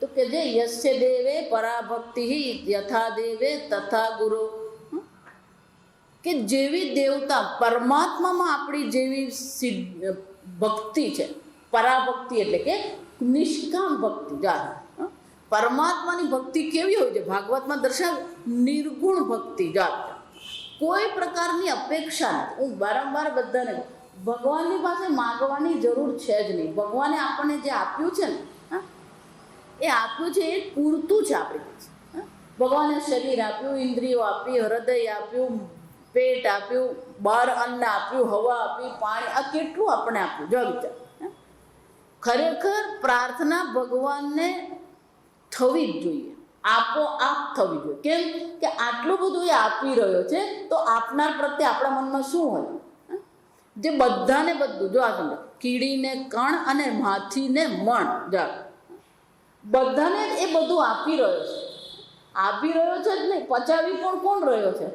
તો કે જે યસ્ય દેવે પરાભક્તિ યથા દેવે તથા ગુરુ, કે જેવી દેવતા પરમાત્મામાં આપણી જેવી ભક્તિ છે, પરાભક્તિ એટલે કે નિષ્કામ ભક્તિ. જાત પરમાત્માની ભક્તિ કેવી હોય છે? ભાગવતમાં દર્શાવે નિર્ગુણ ભક્તિ. જાત કોઈ પ્રકારની અપેક્ષા નથી. હું વારંવાર બધાને ભગવાનની પાસે માગવાની જરૂર છે જ નહીં. ભગવાને આપણને જે આપ્યું છે ને, એ આપ્યું છે એ પૂરતું છે આપણી પાસે. ભગવાને શરીર આપ્યું, ઇન્દ્રિયો આપી, હૃદય આપ્યું, પેટ આપ્યું, બહાર અન્ન આપ્યું, હવા આપી, પાણી, આ કેટલું આપણે આપ્યું. જો વિચાર, ખરેખર પ્રાર્થના ભગવાનને થવી જ જોઈએ, આપોઆપ થવી જોઈએ. કેમ કે આટલું બધું એ આપી રહ્યો છે, તો આપનાર પ્રત્યે આપણા મનમાં શું હોય? જે બધાને બધું, જો આ સમજો, કીડીને કણ અને માથીને મણ, જા બધાને એ બધું આપી રહ્યો છે. આપી રહ્યો છે જ નહીં, પચાવી પણ કોણ રહ્યો છે?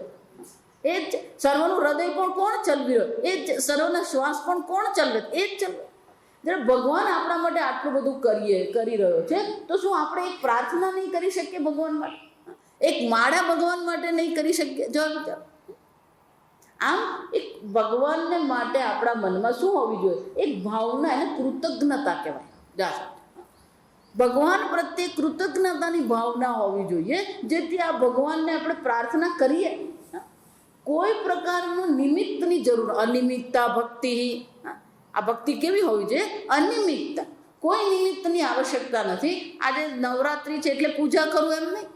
એ જ. સર્વનું હૃદય પણ કોણ ચલવી રહ્યો? એ જ. સર્વના શ્વાસ પણ કોણ ચલવે? એ જ ચલવે. જ્યારે ભગવાન આપણા માટે આટલું બધું કરી રહ્યો છે, તો શું આપણે એક પ્રાર્થના નહીં કરી શકીએ ભગવાન માટે? એક માળા ભગવાન માટે નહીં કરી શકીએ? જો વિચાર, આમ એક ભગવાનને માટે આપણા મનમાં શું હોવી જોઈએ? એક ભાવના, એને કૃતજ્ઞતા કહેવાય. જા ભગવાન પ્રત્યે કૃતજ્ઞતાની ભાવના હોવી જોઈએ, જેથી આ ભગવાનને આપણે પ્રાર્થના કરીએ. કોઈ પ્રકારનું નિમિત્તની જરૂર, અનિમિત્તા ભક્તિ. આ ભક્તિ કેવી હોવી જોઈએ? અનિમિત્ત. કોઈ નિમિત્તની આવશ્યકતા નથી. આજે નવરાત્રિ છે એટલે પૂજા કરું એમ નહીં.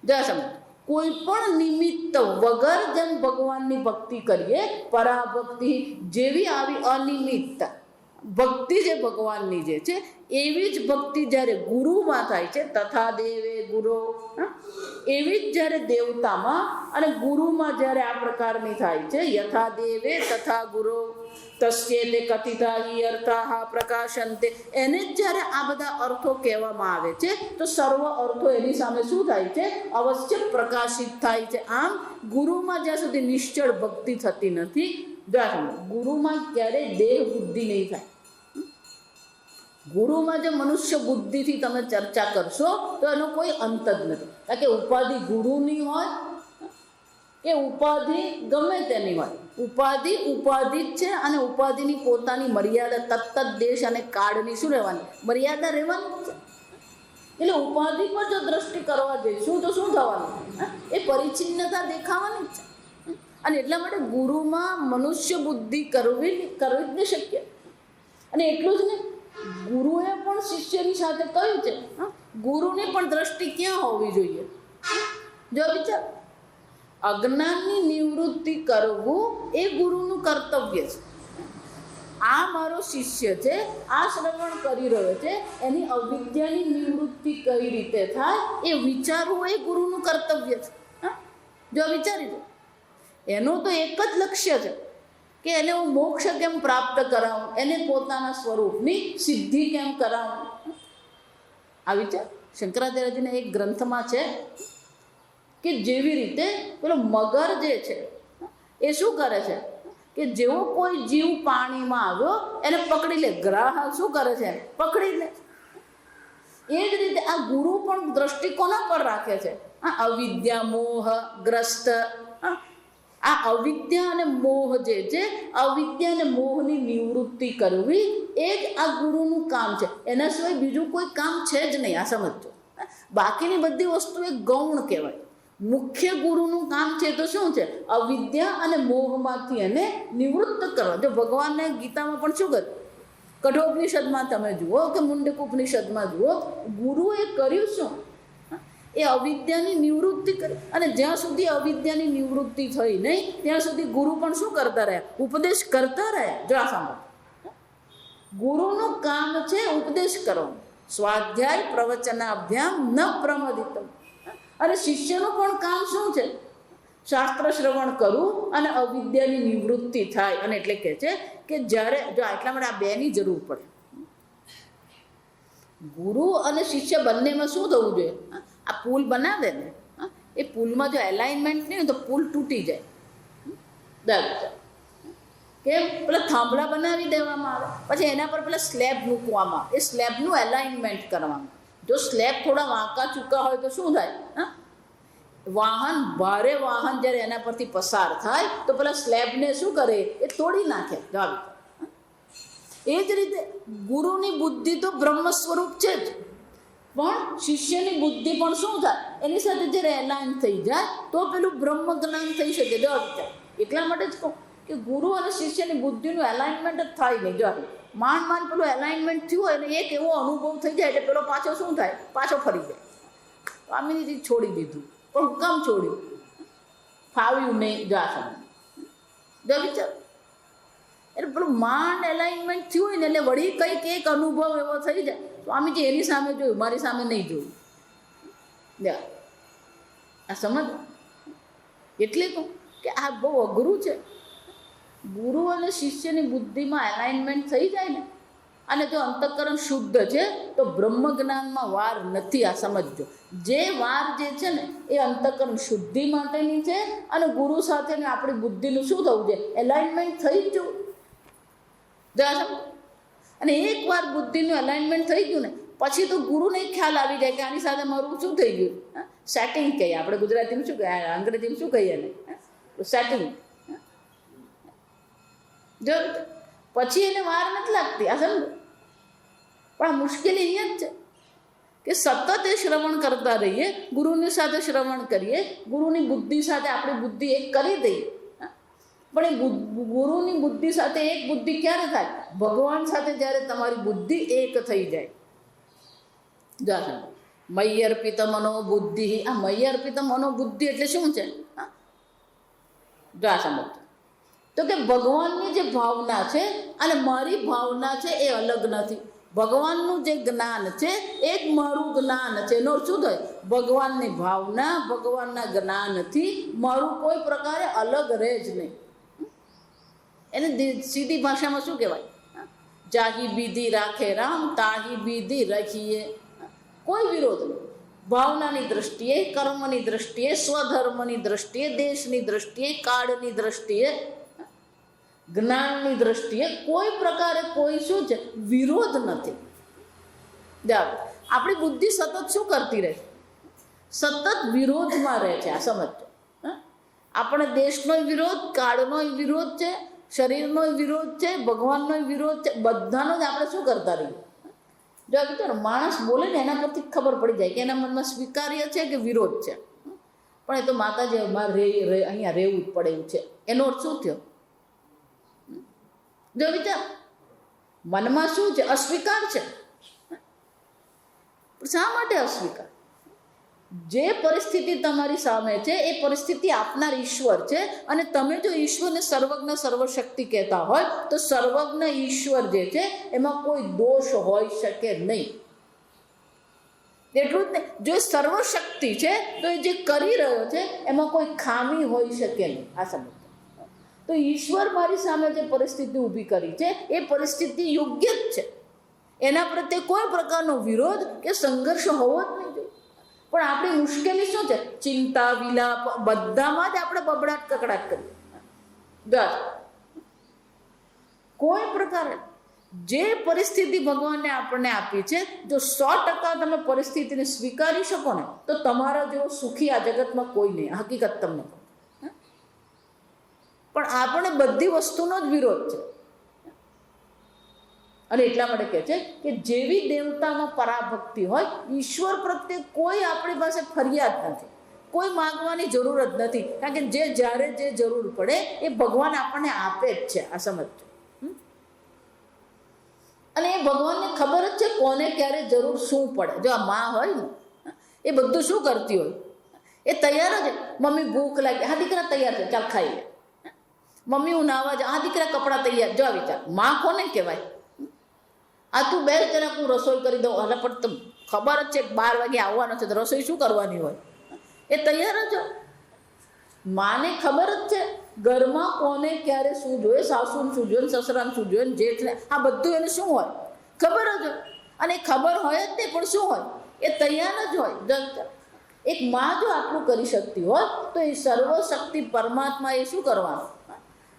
જા સમજ, કોઈ પણ નિમિત્ત વગર જેમ ભગવાનની ભક્તિ કરીએ, પરાભક્તિ જેવી આવી અનિમિત્ત ભક્તિ જે ભગવાનની જે છે, એવી જ ભક્તિ જ્યારે ગુરુમાં થાય છે, તથા દેવે ગુરુ, એવી જ જ્યારે દેવતામાં અને ગુરુમાં જ્યારે આ પ્રકારની થાય છે, યથા દેવે તથા ગુરુ તસ્યેતે કથિતા હિ અર્થાઃ પ્રકાશન્તે, એને જ જ્યારે આ બધા અર્થો કહેવામાં આવે છે, તો સર્વ અર્થો એની સામે શું થાય છે? અવશ્ય પ્રકાશિત થાય છે. આમ ગુરુમાં જ્યાં સુધી નિશ્ચળ ભક્તિ થતી નથી, ગુરુમાં ક્યારેય દેહ બુદ્ધિ નહીં થાય. ગુરુમાં જે મનુષ્ય બુદ્ધિથી તમે ચર્ચા કરશો તો એનો કોઈ અંત જ નથી. કારણ કે ઉપાધિ ગુરુની હોય કે ઉપાધિ ગમે તેની હોય, ઉપાધિ જ છે, અને ઉપાધિની પોતાની મર્યાદા, તત્ત દેશ અને કાળની શું રહેવાની મર્યાદા રહેવાની છે. એટલે ઉપાધિ પર જો દ્રષ્ટિ કરવા જઈશું તો શું થવાનું? એ પરિચ્છિન્નતા દેખાવાની જ છે. અને એટલા માટે ગુરુમાં મનુષ્ય બુદ્ધિ કરવી જ નહીં શક્ય. અને એટલું જ નહીં, ગુરુએ પણ શિષ્યની સાથે કહ્યું છે, ગુરુની પણ દ્રષ્ટિ ક્યાં હોવી જોઈએ? જો વિચાર, અજ્ઞાનની નિવૃત્તિ કરવું એ ગુરુનું કર્તવ્ય છે. આ મારો શિષ્ય છે, આ શ્રવણ કરી રહ્યો છે, એની અવિદ્યાની નિવૃત્તિ કઈ રીતે થાય એ વિચારવું એ ગુરુનું કર્તવ્ય છે. જો વિચારી દો, એનું તો એક જ લક્ષ્ય છે કે એને હું મોક્ષ કેમ પ્રાપ્ત કરાવું, એને પોતાના સ્વરૂપની સિદ્ધિ કેમ કરાવું. આ વિચાર શંકરાચાર્યજીના એક ગ્રંથમાં છે કે જેવી રીતે પેલો મગર જે છે એ શું કરે છે કે જેવો કોઈ જીવ પાણીમાં આવ્યો એને પકડી લે, ગ્રાહ શું કરે છે? પકડી લે. એ જ રીતે આ ગુરુ પણ દ્રષ્ટિકોના પર રાખે છે. આ અવિદ્યા મોહ ગ્રસ્ત, આ અવિદ્યા અને મોહ જે છે, અવિદ્યા અને મોહની નિવૃત્તિ કરવી એ જ આ ગુરુનું કામ છે. એના સિવાય બીજું કોઈ કામ છે જ નહીં. આ સમજજો. બાકીની બધી વસ્તુ એ ગૌણ કહેવાય. મુખ્ય ગુરુનું કામ છે તો શું છે? અવિદ્યા અને મોહમાંથી એને નિવૃત્ત કરવા. જો ભગવાનને ગીતામાં પણ શું કર્યું? કઠોપનિષદમાં તમે જુઓ કે મુંડક ઉપનિષદમાં જુઓ, ગુરુએ કર્યું શું? એ અવિદ્યાની નિવૃત્તિ કરી. અને જ્યાં સુધી અવિદ્યાની નિવૃત્તિ થઈ નહીં ત્યાં સુધી ગુરુ પણ શું કરતા રહ્યા? ઉપદેશ કરતા રહ્યા. જો આ સાંભળો, ગુરુનું કામ છે ઉપદેશ કરવાનું. સ્વાધ્યાય પ્રવચનાભ્યામ ન પ્રમદિતમ. અને શિષ્યનું પણ કામ શું છે? શાસ્ત્ર શ્રવણ કરવું અને અવિદ્યાની નિવૃત્તિ થાય. અને એટલે કહે છે કે જ્યારે જો એટલા માટે આ બેની જરૂર પડે. ગુરુ અને શિષ્ય બંનેમાં શું થવું જોઈએ? આ પુલ બનાવે ને, એ પુલમાં જો એલાઇનમેન્ટ નહીં તો પુલ તૂટી જાય. દર કેમ? પેલા થાંભલા બનાવી દેવામાં આવે, પછી એના પર પેલા સ્લેબ મૂકવામાં આવે, એ સ્લેબનું એલાઇનમેન્ટ કરવામાં. જો સ્લેબ થોડા વાંકા ચૂકા હોય તો શું થાય? હા, વાહન, ભારે વાહન જ્યારે એના પરથી પસાર થાય તો પેલા સ્લેબને શું કરે? એ તોડી નાખે. એ જ રીતે ગુરુની બુદ્ધિ તો બ્રહ્મ સ્વરૂપ છે જ, પણ શિષ્યની બુદ્ધિ પણ શું થાય? એની સાથે જ્યારે એલાઇન થઈ જાય તો પેલું બ્રહ્મ જ્ઞાન થઈ શકે. જો એટલા માટે જ કહું કે ગુરુ અને શિષ્યની બુદ્ધિનું એલાઇનમેન્ટ જ થાય નહીં. જો માંડ પેલું એલાઇનમેન્ટ થયું હોય ને એક એવો અનુભવ થઈ જાય એટલે પેલો પાછો શું થાય? પાછો ફરી જાય. સ્વામીજી છોડી દીધું, પણ હું કામ છોડ્યું? ફાવ્યું નહીં. જો વિચાર, એટલે પેલું માંડ એલાઇનમેન્ટ થયું હોય ને એટલે વળી કંઈક એક અનુભવ એવો થઈ જાય. સ્વામીજી એની સામે જોયું, મારી સામે નહીં જોયું. આ સમજ. એટલે કહું કે આ બહુ અઘરું છે. ગુરુ અને શિષ્યની બુદ્ધિમાં એલાઇનમેન્ટ થઈ જાય ને, અને જો અંતઃકરણ શુદ્ધ છે તો બ્રહ્મ જ્ઞાનમાં વાર નથી. આ સમજજો. જે વાર જે છે ને એ અંતઃકરણ શુદ્ધિ માટેની છે, અને ગુરુ સાથે આપણી બુદ્ધિનું શું થવું છે? એલાઇનમેન્ટ થઈ જ જવું. અને એકવાર બુદ્ધિનું એલાઇનમેન્ટ થઈ ગયું ને પછી તો ગુરુને ખ્યાલ આવી જાય કે આની સાથે મારું શું થઈ ગયું? સેટિંગ કહીએ આપણે ગુજરાતીમાં, શું કહે, અંગ્રેજીમાં શું કહીએ ને? સેટિંગ. જો પછી એને વાર નથી લાગતી. આ સમજો. પણ આ મુશ્કેલી અહીંયા જ છે કે સતત એ શ્રવણ કરતા રહીએ, ગુરુની સાથે શ્રવણ કરીએ, ગુરુની બુદ્ધિ સાથે આપણી બુદ્ધિ એક કરી દઈએ. પણ એ ગુરુની બુદ્ધિ સાથે એક બુદ્ધિ ક્યારે થાય? ભગવાન સાથે જ્યારે તમારી બુદ્ધિ એક થઈ જાય. જા મય્યર્પિત મનોબુદ્ધિ. આ મય્યર્પિત મનોબુદ્ધિ એટલે શું છે? જા સમજ. તો કે ભગવાનની જે ભાવના છે અને મારી ભાવના છે એ અલગ નથી. ભગવાનનું જે જ્ઞાન છે એ જ મારું જ્ઞાન છે. એનો શું થાય? ભગવાનની ભાવના, ભગવાનના જ્ઞાનથી મારું કોઈ પ્રકારે અલગ રહે જ નહીં. એને સીધી ભાષામાં શું કહેવાય? જાહી બીધી રાખે રામ, તાહી બીધી રાખીએ. કોઈ વિરોધ નહીં. ભાવનાની દ્રષ્ટિએ, કર્મની દ્રષ્ટિએ, સ્વધર્મની દ્રષ્ટિએ, દેશની દ્રષ્ટિએ, કાળની દ્રષ્ટિએ, જ્ઞાનની દ્રષ્ટિએ કોઈ પ્રકારે કોઈ શું છે? વિરોધ નથી. આપણી બુદ્ધિ સતત શું કરતી રહે? સતત વિરોધમાં રહે છે. આ સમજો. આપણે દેશનો વિરોધ, કાળનો વિરોધ છે, શરીરનો વિરોધ છે, ભગવાનનો વિરોધ છે, બધાનો જ આપણે શું કરતા રહીએ? જો વિચારો, માણસ બોલે ને એના પરથી ખબર પડી જાય કે એના મનમાં સ્વીકાર્ય છે કે વિરોધ છે. પણ એ તો માતાજી અમારે અહીંયા રહેવું જ પડે એવું છે. એનો અર્થ શું થયો? જો વિચાર, મનમાં શું છે? અસ્વીકાર છે. શા માટે અસ્વીકાર? જે પરિસ્થિતિ તમારી સામે છે એ પરિસ્થિતિ આપનાર ઈશ્વર છે, અને તમે જો ઈશ્વરને સર્વજ્ઞ સર્વશક્તિ કહેતા હોય તો સર્વજ્ઞ ઈશ્વર જે છે એમાં કોઈ દોષ હોઈ શકે નહીં. એટલું જ નહીં, જો એ સર્વશક્તિ છે તો એ જે કરી રહ્યો છે એમાં કોઈ ખામી હોઈ શકે નહીં. આ સમજ. તો ઈશ્વર મારી સામે જે પરિસ્થિતિ ઊભી કરી છે એ પરિસ્થિતિ યોગ્ય જ છે. એના પ્રત્યે કોઈ પ્રકારનો વિરોધ કે સંઘર્ષ હોવો જ નહીં જોઈએ. પણ આપણી મુશ્કેલી શું છે? ચિંતા, વિલાપ, બધામાં જ આપણે બબડાટ કકડાટ કરીએ. બસ કોઈ પ્રકારે જે પરિસ્થિતિ ભગવાને આપણને આપી છે, જો 100% તમે પરિસ્થિતિને સ્વીકારી શકો ને તો તમારા જેવો સુખી આ જગતમાં કોઈ નહીં. હકીકત તમને કહું. પણ આપણે બધી વસ્તુનો જ વિરોધ છે. અને એટલા માટે કહે છે કે જેવી દેવતામાં પરાભક્તિ હોય, ઈશ્વર પ્રત્યે કોઈ આપણી પાસે ફરિયાદ નથી, કોઈ માગવાની જરૂર જ નથી. કારણ કે જે જ્યારે જે જરૂર પડે એ ભગવાન આપણને આપે જ છે. આ સમજો. અને એ ભગવાનને ખબર જ છે કોને ક્યારે જરૂર શું પડે. જો આ માં હોય ને એ બધું શું કરતી હોય? એ તૈયાર જ. મમ્મી ભૂખ લાગી, હા દીકરા તૈયાર છે, ચાલ ખાઈ લે. મમ્મી હું નાવા જા, હા દીકરા કપડાં તૈયાર. જો વિચાર, માં કોને કહેવાય? આ તું બે જરાક હું રસોઈ કરી દઉં. એટલે પણ તમને ખબર જ છે 12 વાગે આવવાનો છે તો રસોઈ શું કરવાની હોય? એ તૈયાર જ. માને ખબર જ છે ઘરમાં કોને ક્યારે શું જોઈએ, સાસુને શું જોઈએ, સસરાને શું જોઈએ, જેઠને, આ બધું એને શું હોય? ખબર જ હોય. અને ખબર હોય જ નહીં, પણ શું હોય? એ તૈયાર જ હોય. એક માં જો આટલું કરી શકતી હોય તો એ સર્વશક્તિ પરમાત્મા એ શું કરવાનું?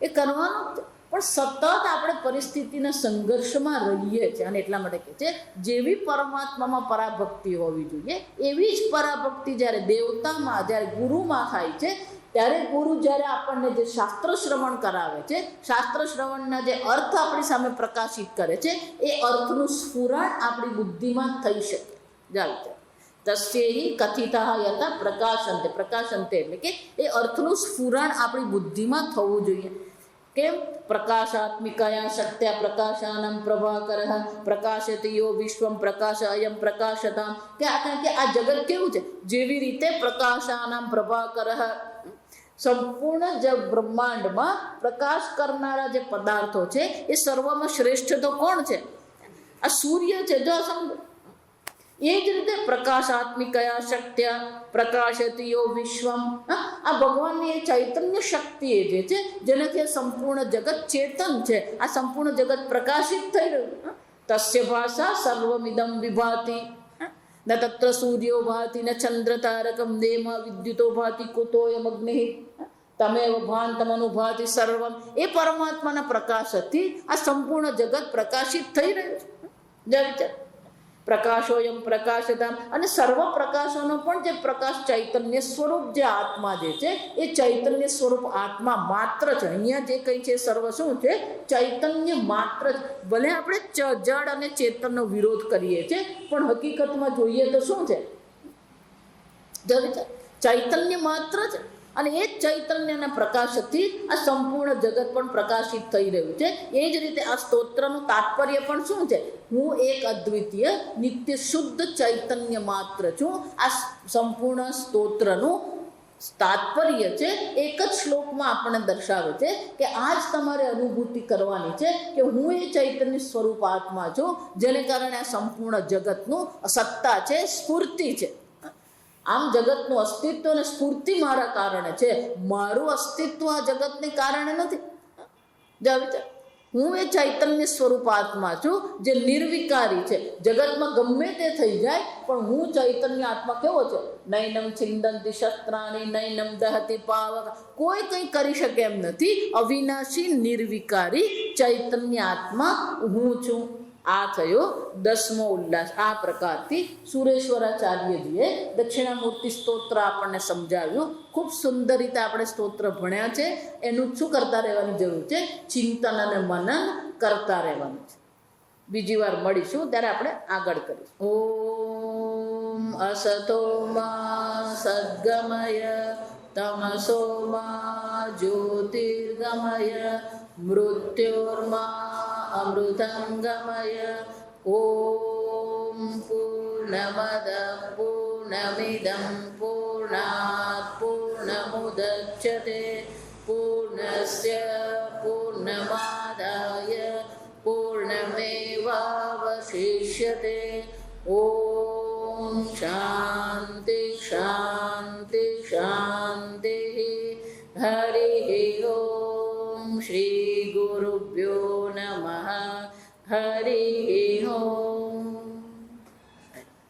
એ કરવાનું જ. પણ સતત આપણે પરિસ્થિતિના સંઘર્ષમાં રહીએ છીએ. અને એટલા માટે કહે છે જેવી પરમાત્મામાં પરાભક્તિ હોવી જોઈએ એવી જ પરાભક્તિ જ્યારે દેવતામાં, જ્યારે ગુરુમાં થાય છે, ત્યારે ગુરુ જ્યારે આપણને જે શાસ્ત્ર શ્રવણ કરાવે છે, શાસ્ત્ર શ્રવણના જે અર્થ આપણી સામે પ્રકાશિત કરે છે, એ અર્થનું સ્ફુરણ આપણી બુદ્ધિમાં થઈ શકે. જાવ તસ્યેહી કથિતા યથા પ્રકાશંતે. પ્રકાશંતે એટલે કે એ અર્થનું સ્ફુરણ આપણી બુદ્ધિમાં થવું જોઈએ. કેમ? પ્રકાશાત્મિકયા શક્ત્યા પ્રકાશાનમ પ્રભાકર પ્રકાશતે યો વિશ્વમ પ્રકાશ અયમ પ્રકાશતામ. કે આ જગત કેવું છે? જેવી રીતે પ્રકાશાનમ પ્રભાકર, સંપૂર્ણ જ બ્રહ્માંડમાં પ્રકાશ કરનારા જે પદાર્થો છે એ સર્વમાં શ્રેષ્ઠ તો કોણ છે? આ સૂર્ય છે. જો સમજો એ જ રીતે પ્રકાશાત્મિકયા શક્ત્યા પ્રકાશતીયો વિશ્વમ, આ ભગવાનની એ ચૈતન્ય શક્તિ એ જે છે જેનાથી આ સંપૂર્ણ જગત ચેતન છે, આ સંપૂર્ણ જગત પ્રકાશિત થઈ રહ્યું. તસ્ય ભાષા સર્વમિદમ વિભાતિ ન તત્ર સૂર્યો ભાતિ ન ચંદ્ર તારકમ દેમ વિદ્યુતો ભાતિ કુતોયમ અગ્નિ તમેવ ભાંતમનુ ભાતિ સર્વમ. એ પરમાત્માના પ્રકાશથી આ સંપૂર્ણ જગત પ્રકાશિત થઈ રહ્યું છે. જય વિચાર પ્રકાશોયમ પ્રકાશતામ. અને સર્વ પ્રકાશોનો પણ જે પ્રકાશ ચૈતન્ય સ્વરૂપ જે આત્મા જે છે એ ચૈતન્ય સ્વરૂપ આત્મા માત્ર છે. અહીંયા જે કંઈ છે સર્વ શું છે? ચૈતન્ય માત્ર છે. ભલે આપણે જડ અને ચેતનનો વિરોધ કરીએ છીએ, પણ હકીકતમાં જોઈએ તો શું છે? ચૈતન્ય માત્ર છે. અને એ જ ચૈતન્યના પ્રકાશથી આ સંપૂર્ણ જગત પણ પ્રકાશિત થઈ રહ્યું છે. એ જ રીતે આ સ્તોત્રનું તાત્પર્ય પણ શું છે? હું એક અદ્વિતીય નિત્ય શુદ્ધ ચૈતન્ય માત્ર છું. આ સંપૂર્ણ સ્તોત્રનું તાત્પર્ય છે એક જ શ્લોકમાં આપણને દર્શાવે છે કે આજ તમારે અનુભૂતિ કરવાની છે કે હું એ ચૈતન્ય સ્વરૂપ આત્મા છું, જેને કારણે આ સંપૂર્ણ જગતનું સત્તા છે, સ્ફૂર્તિ છે. આમ જગતનું અસ્તિત્વ અને સ્ફૂર્તિ મારા કારણે છે. મારું અસ્તિત્વ આ જગતને કારણે નથી. હું એ ચૈતન્ય સ્વરૂપ આત્મા છું જે નિર્વિકારી છે. જગતમાં ગમે તે થઈ જાય પણ હું ચૈતન્ય આત્મા કેવો છે? નૈનમ છિંદંતી શસ્ત્રાણી નૈનમ દહતી પાવક. કોઈ કંઈ કરી શકે એમ નથી. અવિનાશી નિર્વિકારી ચૈતન્ય આત્મા હું છું. આ થયો 10મો ઉલ્લાસ. આ પ્રકારથી સુરેશ્વરાચાર્યજીએ દક્ષિણામૂર્તિ સ્તોત્ર આપણને સમજાવ્યું. ખૂબ સુંદર રીતે આપણે સ્તોત્ર ભણ્યા છે. એનું શું કરતા રહેવાની જરૂર છે? ચિંતન અને મનન કરતા રહેવાનું છે. બીજી વાર મળીશું ત્યારે આપણે આગળ કરીશું. ઓમ અસતો મા સદ્ગમય તમસો મા જ્યોતિર્ગમય મૃત્યોર્મા અમૃતંગમય. ઓમ પૂર્ણમદ પૂર્ણમિદં પૂર્ણાત પૂર્ણમુદચ્યતે પૂર્ણસ્ય પૂર્ણમાદાય પૂર્ણમેવાવશિષ્યતે. ઓમ શાંતિ શાંતિ શાંતિ. હરિ ઓમ. શ્રી ગુરુભ્યો નમઃ. હરિ